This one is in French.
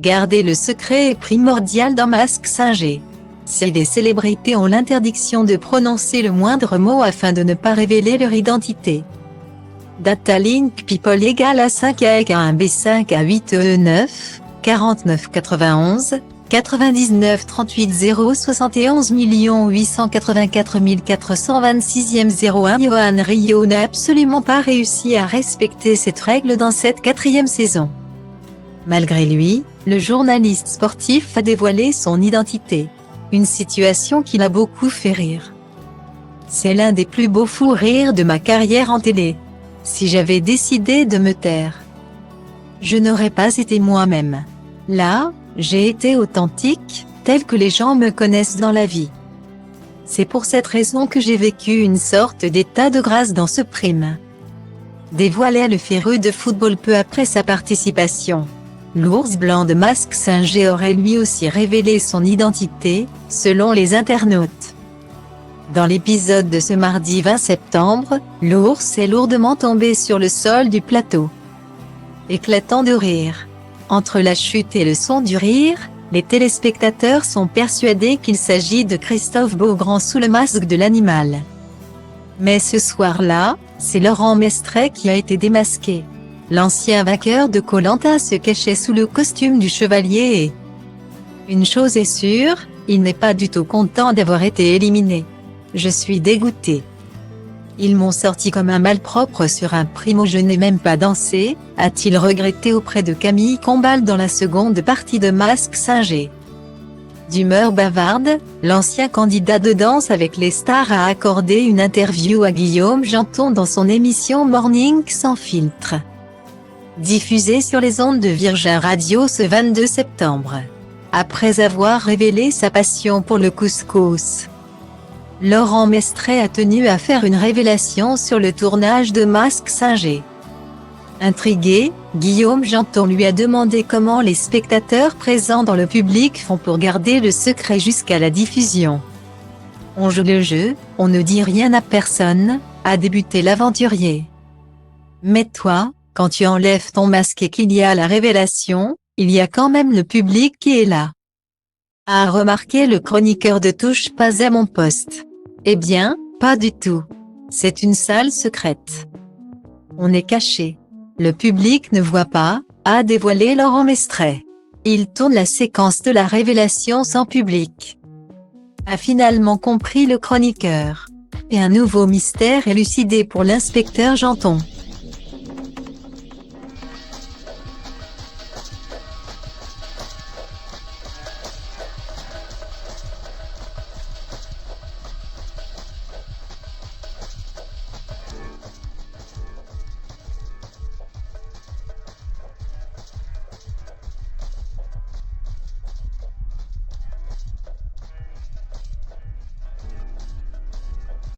Garder le secret est primordial dans Mask Singer. Si les célébrités ont l'interdiction de prononcer le moindre mot afin de ne pas révéler leur identité. Datalink People égale à 5A 1 B5 à 8 E9, 49 91, 99 38 0 71 884 426 01 Johan Rio n'a absolument pas réussi à respecter cette règle dans cette 4e saison. Malgré lui, le journaliste sportif a dévoilé son identité. Une situation qui l'a beaucoup fait rire. C'est l'un des plus beaux fous rires de ma carrière en télé. Si j'avais décidé de me taire, je n'aurais pas été moi-même. Là, j'ai été authentique, tel que les gens me connaissent dans la vie. C'est pour cette raison que j'ai vécu une sorte d'état de grâce dans ce prime. Dévoilait le féru de football peu après sa participation. L'ours blanc de Mask Singer aurait lui aussi révélé son identité, selon les internautes. Dans l'épisode de ce mardi 20 septembre, l'ours est lourdement tombé sur le sol du plateau, éclatant de rire. Entre la chute et le son du rire, les téléspectateurs sont persuadés qu'il s'agit de Christophe Beaugrand sous le masque de l'animal. Mais ce soir-là, c'est Laurent Mestret qui a été démasqué. L'ancien vainqueur de Koh-Lanta se cachait sous le costume du chevalier et... Une chose est sûre, il n'est pas du tout content d'avoir été éliminé. Je suis dégoûté. Ils m'ont sorti comme un malpropre sur un primo, je n'ai même pas dansé, a-t-il regretté auprès de Camille Combal dans la seconde partie de Mask Singer. D'humeur bavarde, l'ancien candidat de Danse avec les stars a accordé une interview à Guillaume Janton dans son émission Morning sans filtre, diffusée sur les ondes de Virgin Radio ce 22 septembre. Après avoir révélé sa passion pour le couscous, Laurent Mestret a tenu à faire une révélation sur le tournage de Mask Singer. Intrigué, Guillaume Janton lui a demandé comment les spectateurs présents dans le public font pour garder le secret jusqu'à la diffusion. On joue le jeu, on ne dit rien à personne, a débuté l'aventurier. Mais toi, quand tu enlèves ton masque et qu'il y a la révélation, il y a quand même le public qui est là, a remarqué le chroniqueur de Touche pas à mon poste. Eh bien, pas du tout. C'est une salle secrète. On est caché. Le public ne voit pas, a dévoilé Laurent Mestret. Il tourne la séquence de la révélation sans public, a finalement compris le chroniqueur. Et un nouveau mystère élucidé pour l'inspecteur Janton.